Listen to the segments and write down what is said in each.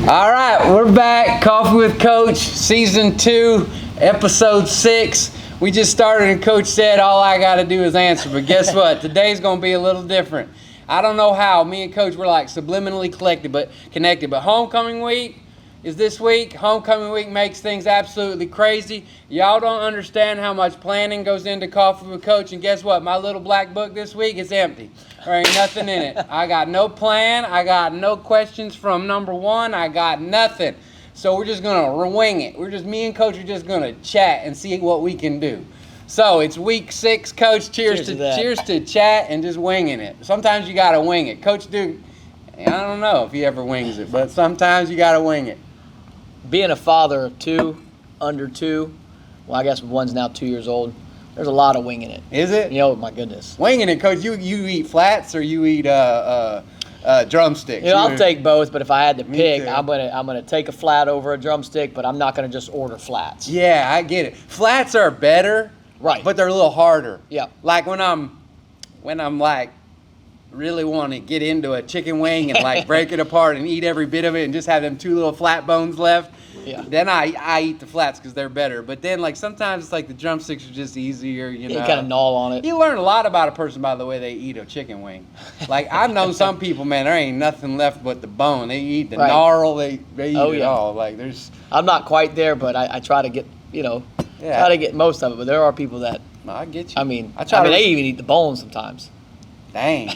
All right, we're back. Coffee with Coach, Season 2, Episode 6. We just started and Coach said all I got to do is answer. But guess what? Today's going to be a little different. I don't know how. Me and Coach were like subliminally connected. But homecoming week is this week. Homecoming week makes things absolutely crazy. Y'all don't understand how much planning goes into Coffee with Coach. And guess what? My little black book this week is empty. There ain't nothing in it. I got no plan. I got no questions from number one. I got nothing. So we're just going to wing it. Me and Coach are just going to chat and see what we can do. So it's week 6, Coach. Cheers to chat and just winging it. Sometimes you got to wing it. Coach Duke, I don't know if he ever wings it, but sometimes you got to wing it. Being a father of 2, under 2, well, I guess one's now 2 years old, there's a lot of winging it. Is it? You know, my goodness. Winging it, Coach, you eat flats or you eat drumsticks? You know, I'll take both, but if I had to pick, I'm gonna take a flat over a drumstick, but I'm not gonna just order flats. Yeah, I get it. Flats are better, right? But they're a little harder. Yeah. Like when I'm like really want to get into a chicken wing and like break it apart and eat every bit of it and just have them 2 little flat bones left. Yeah. Then I eat the flats because they're better. But then like sometimes it's like the drumsticks are just easier, you know. You kind of gnaw on it. You learn a lot about a person by the way they eat a chicken wing. Like I've known some people, man, there ain't nothing left but the bone. They eat the gnarl, they eat it all. Like there's. I'm not quite there, but I try to get try to get most of it. But there are people that. No, I get you. I mean, they even eat the bones sometimes. Dang.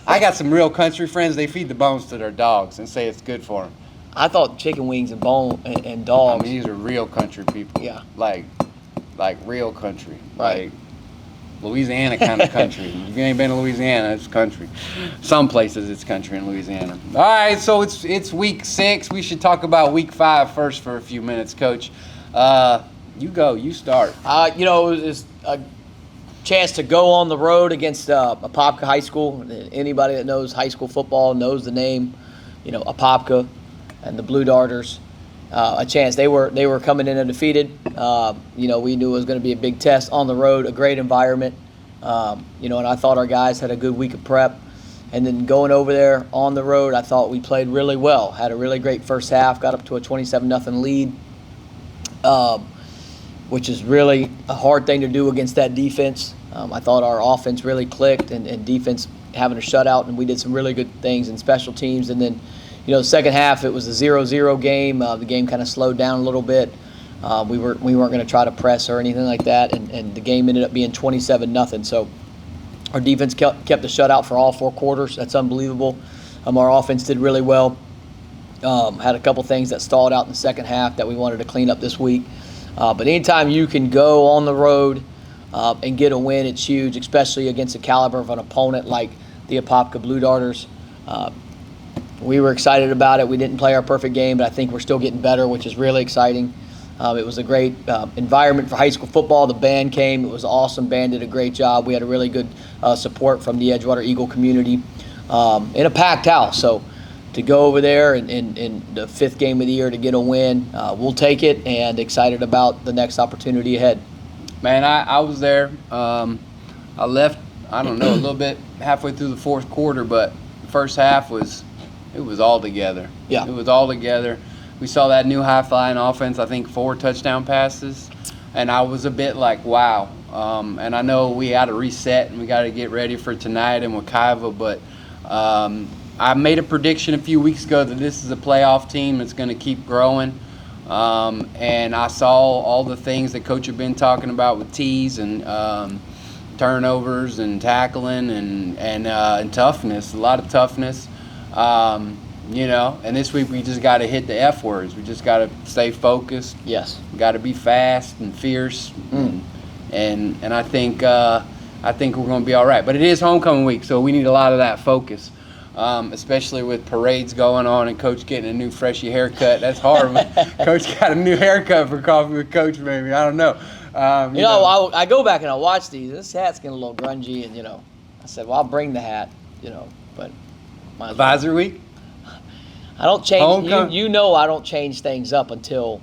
I got some real country friends. They feed the bones to their dogs and say it's good for them. I thought chicken wings and and dogs. I mean, these are real country people. Yeah. Like real country. Right. Like Louisiana kind of country. If you ain't been to Louisiana, it's country. Some places it's country in Louisiana. All right, so it's week 6. We should talk about week 5 first for a few minutes, Coach. You go. You start. It was a chance to go on the road against Apopka High School. Anybody that knows high school football knows the name, Apopka and the Blue Darters. A chance. They were coming in undefeated. We knew it was going to be a big test on the road, a great environment. And I thought our guys had a good week of prep. And then going over there on the road, I thought we played really well. Had a really great first half, got up to a 27-0 lead. Which is really a hard thing to do against that defense. I thought our offense really clicked and defense having a shutout, and we did some really good things in special teams. And then, the second half, it was a 0-0 game. The game kind of slowed down a little bit. We weren't going to try to press or anything like that, and the game ended up being 27-0. So our defense kept the shutout for all 4 quarters. That's unbelievable. Our offense did really well. Had a couple things that stalled out in the second half that we wanted to clean up this week. But anytime you can go on the road and get a win, it's huge, especially against the caliber of an opponent like the Apopka Blue Darters. We were excited about it. We didn't play our perfect game, but I think we're still getting better, which is really exciting. It was a great environment for high school football. The band came. It was awesome. Band did a great job. We had a really good support from the Edgewater Eagle community in a packed house. So to go over there in the 5th game of the year to get a win, we'll take it, and excited about the next opportunity ahead. Man, I was there. I left, I don't know, a little bit halfway through the 4th quarter, but the first half was all together. Yeah. It was all together. We saw that new high-flying offense, I think 4 touchdown passes, and I was a bit like, wow. And I know we got to reset and we got to get ready for tonight and Wakaiva, but I made a prediction a few weeks ago that this is a playoff team that's going to keep growing. And I saw all the things that Coach had been talking about with tees and turnovers and tackling and toughness, a lot of toughness. And this week we just got to hit the F words. We just got to stay focused. Yes. We got to be fast and fierce. And I think we're going to be all right. But it is homecoming week, so we need a lot of that focus. Especially with parades going on and Coach getting a new freshie haircut. That's hard. Coach got a new haircut for Coffee with Coach, maybe. I don't know. I go back and I watch these. This hat's getting a little grungy, and I said, well, I'll bring the hat, but Advisor week. I don't change. I don't change things up until,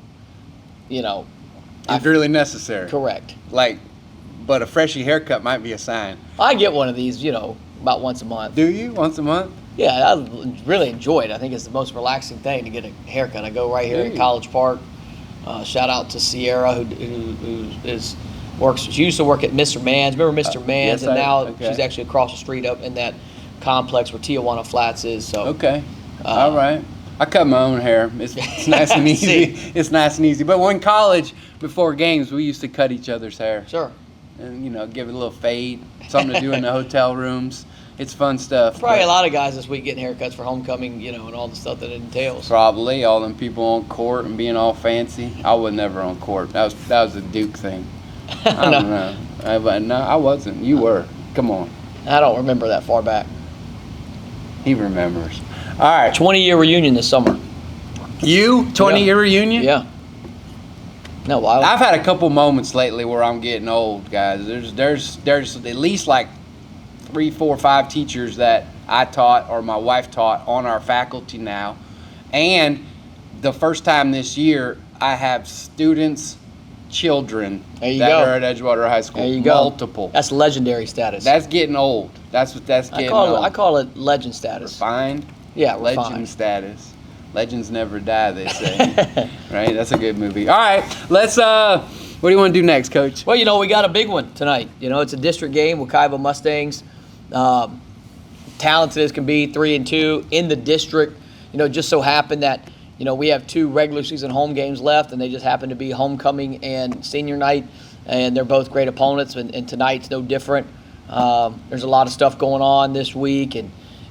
it's really necessary. Correct. But a freshie haircut might be a sign. I get one of these, about once a month. Do you? Once a month? Yeah, I really enjoy it. I think it's the most relaxing thing to get a haircut. I go right here in College Park. Shout out to Sierra, she used to work at Mr. Mann's. Remember Mr. Mann's? Yes, and now okay. she's actually across the street up in that complex where Tijuana Flats is. So Okay. All right. I cut my own hair. It's nice and easy. It's nice and easy. But when in college, before games, we used to cut each other's hair. Sure. And, give it a little fade, something to do in the hotel rooms. It's fun stuff. Probably a lot of guys this week getting haircuts for homecoming, and all the stuff that it entails. Probably all them people on court and being all fancy. I was never on court. That was a Duke thing. I don't know. No, I wasn't. You were. Come on. I don't remember that far back. He remembers. All right. 20-year reunion this summer. You 20-year reunion? Yeah. No, well, I've had a couple moments lately where I'm getting old, guys. There's at least like 3, 4, 5 teachers that I taught or my wife taught on our faculty now, and the first time this year I have students, children that are at Edgewater High School. There you go. Multiple. That's legendary status. That's getting old. That's getting old. I call it legend status. Refined. Yeah, legend refined. Status. Legends never die, they say. Right? That's a good movie. All right, let's. What do you want to do next, Coach? Well, we got a big one tonight. It's a district game. Wekiva Mustangs, talented as can be, 3-2 in the district. Just so happened that we have 2 regular season home games left, and they just happen to be homecoming and senior night, and they're both great opponents. And tonight's no different. There's a lot of stuff going on this week,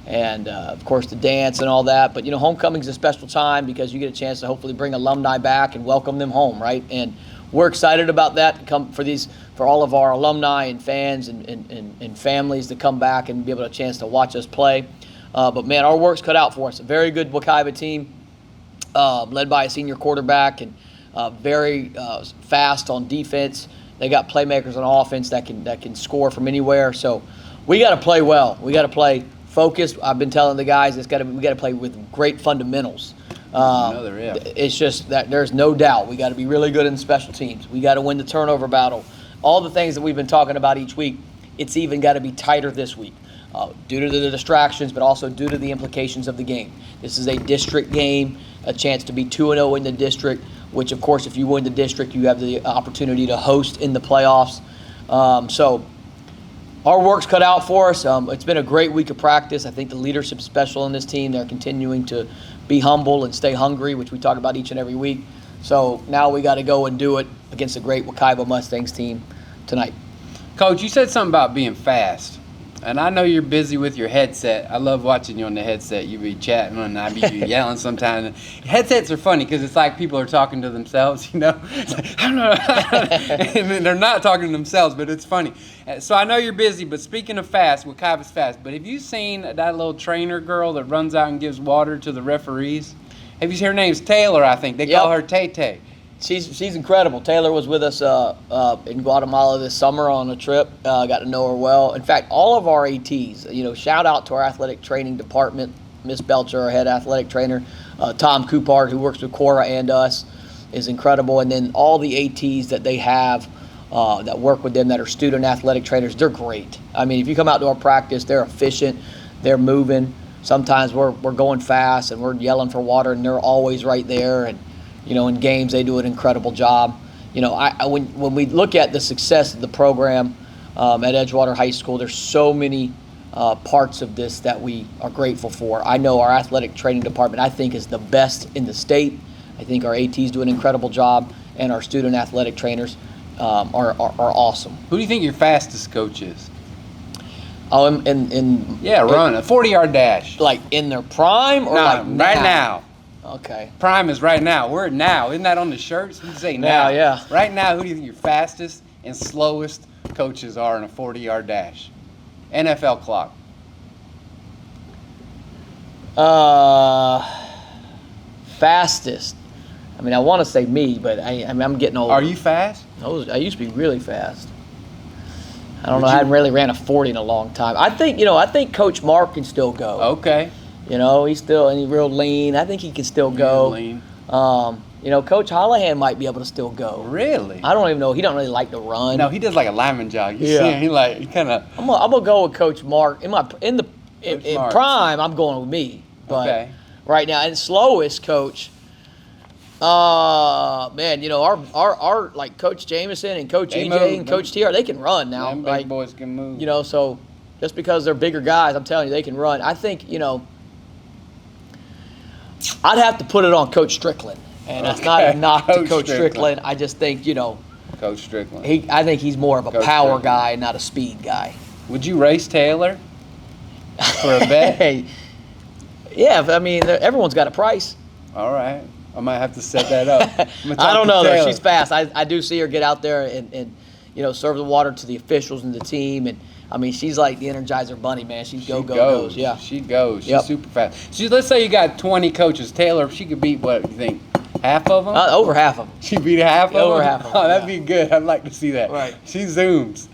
and of course the dance and all that. But homecoming's a special time because you get a chance to hopefully bring alumni back and welcome them home, right? And we're excited about that to come for all of our alumni and fans and families to come back and be able to have a chance to watch us play. But man, our work's cut out for us. A very good Wekiva team, led by a senior quarterback and very fast on defense. They got playmakers on offense that can score from anywhere. So we got to play well. We got to play focused. I've been telling the guys we got to play with great fundamentals. It's just that there's no doubt we got to be really good in special teams. We got to win the turnover battle. All the things that we've been talking about each week, it's even got to be tighter this week due to the distractions, but also due to the implications of the game. This is a district game, a chance to be 2-0 in the district, which, of course, if you win the district, you have the opportunity to host in the playoffs. So our work's cut out for us. It's been a great week of practice. I think the leadership's special in this team. They're continuing to be humble and stay hungry, which we talk about each and every week. So now we got to go and do it against a great Wekiva Mustangs team tonight. Coach, you said something about being fast. And I know you're busy with your headset. I love watching you on the headset. You be chatting and I be yelling sometimes. Headsets are funny because it's like people are talking to themselves, It's like, I don't know. And they're not talking to themselves, but it's funny. So I know you're busy, but speaking of fast, Wekiva's fast. But have you seen that little trainer girl that runs out and gives water to the referees? Have you seen her name's Taylor, I think. They call her Tay-Tay. She's incredible. Taylor was with us in Guatemala this summer on a trip. Got to know her well. In fact, all of our ATs, shout out to our athletic training department. Miss Belcher, our head athletic trainer. Tom Coupard, who works with Cora and us, is incredible. And then all the ATs that they have that work with them that are student athletic trainers, they're great. I mean, if you come out to our practice, they're efficient. They're moving. Sometimes we're going fast and we're yelling for water, and they're always right there. And in games, they do an incredible job. When we look at the success of the program at Edgewater High School, there's so many parts of this that we are grateful for. I know our athletic training department, I think, is the best in the state. I think our ATs do an incredible job, and our student athletic trainers are awesome. Who do you think your fastest coach is? Oh, run a 40-yard dash. Like in their prime or right now? Okay. Prime is right now. We're now. Isn't that on the shirts? We say now. Yeah. Right now, who do you think your fastest and slowest coaches are in a 40-yard dash? NFL clock. Fastest. I mean, I want to say me, but I'm getting old. Are you fast? I used to be really fast. I don't know. I hadn't really ran a 40 in a long time. I think Coach Mark can still go. Okay. He's real lean. I think he can still go. Lean. Coach Hollahan might be able to still go. Really? I don't even know. He don't really like to run. No, he does like a lineman jog. You see him, he kind of. I'm gonna go with Coach Mark in in prime, I'm going with me. But right now, and slowest coach, man, you know, our like Coach Jameson and Coach EJ and Coach TR, they can run now. Them big boys can move. You know, so just because they're bigger guys, I'm telling you, they can run. I think, you know, I'd have to put it on Coach Strickland. And that's not a knock to Coach Strickland. I just think, you know, Coach Strickland. I think he's more of a power guy, not a speed guy. Would you race Taylor for a bet? Hey, yeah, I mean, everyone's got a price. All right. I might have to set that up. I don't know, though. She's fast. I do see her get out there and, you know, serve the water to the officials and the team. And, I mean, she's like the Energizer Bunny, man. She goes. Yeah. She goes. She's super fast. Let's say you got 20 coaches. Taylor, she could beat, what, you think, half of them? Over half of them. She beat half of them? Over half of them. Oh, that'd be good. I'd like to see that. Right. She zooms.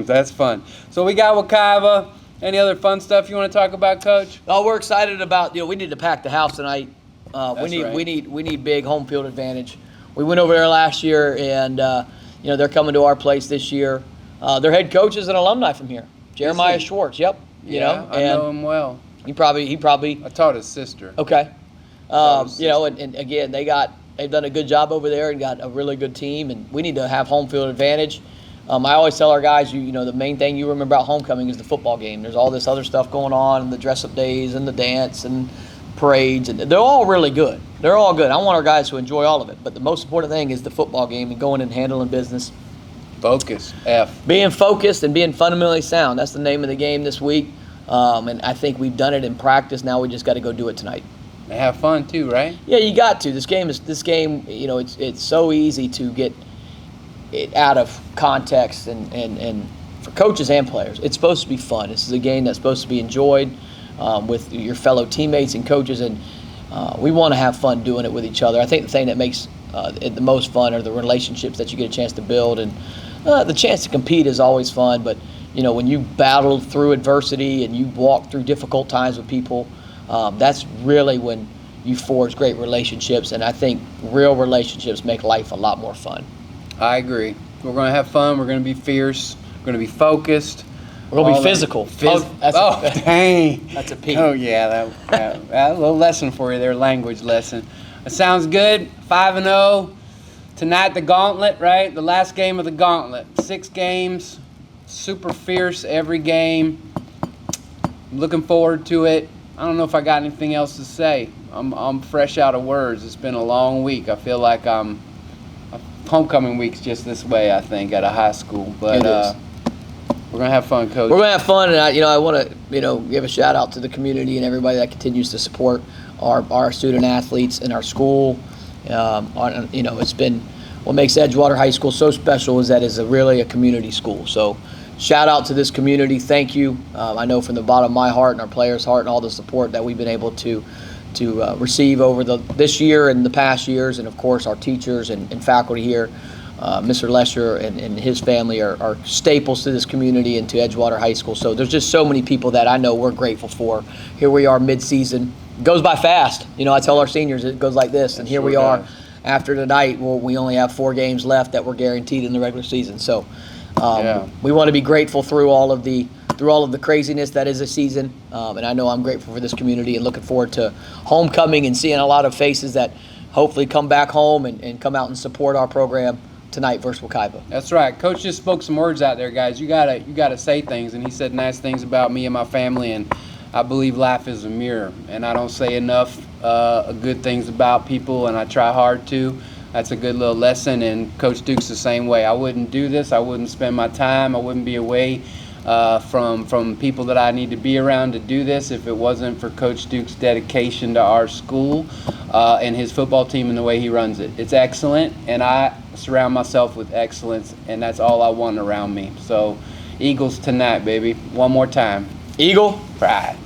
That's fun. So we got Wekiva. Any other fun stuff you want to talk about, Coach? Oh, we're excited about, you know, we need to pack the house tonight. We right. need big home field advantage. We went over there last year, and you know, they're coming to our place this year. Their head coach is an alumni from here, Jeremiah Schwartz. Yep. You know, I know him well. He probably. I taught his sister. Okay. You know, and again, they've done a good job over there and got a really good team, and we need to have home field advantage. I always tell our guys, you know, the main thing you remember about homecoming is the football game. There's all this other stuff going on, and the dress-up days, and the dance, and parades, and they're all really good. They're all good. I want our guys to enjoy all of it, but the most important thing is the football game and going and handling business. Focus. Being focused and being fundamentally sound. That's the name of the game this week, and I think we've done it in practice. Now we just got to go do it tonight. And have fun too, right? Yeah, you got to. This game. You know, it's so easy to get it out of context, and for coaches and players, it's supposed to be fun. This is a game that's supposed to be enjoyed with your fellow teammates and coaches, and we want to have fun doing it with each other. I think the thing that makes it the most fun are the relationships that you get a chance to build, and the chance to compete is always fun. But you know, when you battle through adversity and you walk through difficult times with people, that's really when you forge great relationships. And I think real relationships make life a lot more fun. I agree. We're going to have fun. We're going to be fierce. We're going to be focused. We're going to be physical. Dang. That's a P. Oh, yeah. That a little lesson for you there, language lesson. It sounds good. 5-0. Tonight, the gauntlet, right? The last game of the gauntlet. 6 games. Super fierce every game. I'm looking forward to it. I don't know if I got anything else to say. I'm fresh out of words. It's been a long week. I feel like homecoming week's just this way, I think, at a high school. But we're going to have fun, Coach. We're going to have fun, and I want to give a shout-out to the community and everybody that continues to support our student-athletes in our school. It's been what makes Edgewater High School so special is that it's really a community school. So shout-out to this community. Thank you. I know from the bottom of my heart and our players' heart and all the support that we've been able to receive over this year and the past years, and of course our teachers and faculty here. Mr. Lesher and his family are staples to this community and to Edgewater High School. So there's just so many people that I know we're grateful for. Here we are mid-season. It goes by fast. You know, I tell our seniors it goes like this, and here we are after tonight. Well, we only have 4 games left that we're guaranteed in the regular season. So we want to be grateful through all of the craziness that is a season, and I know I'm grateful for this community and looking forward to homecoming and seeing a lot of faces that hopefully come back home and come out and support our program tonight versus Wekiva. That's right. Coach just spoke some words out there, guys. You gotta say things, and he said nice things about me and my family, and I believe life is a mirror, and I don't say enough good things about people, and I try hard to. That's a good little lesson, and Coach Duke's the same way. I wouldn't do this. I wouldn't spend my time. I wouldn't be away from people that I need to be around to do this if it wasn't for Coach Duke's dedication to our school and his football team and the way he runs it. It's excellent, and I surround myself with excellence, and that's all I want around me. So Eagles tonight, baby. One more time. Eagle. Pride.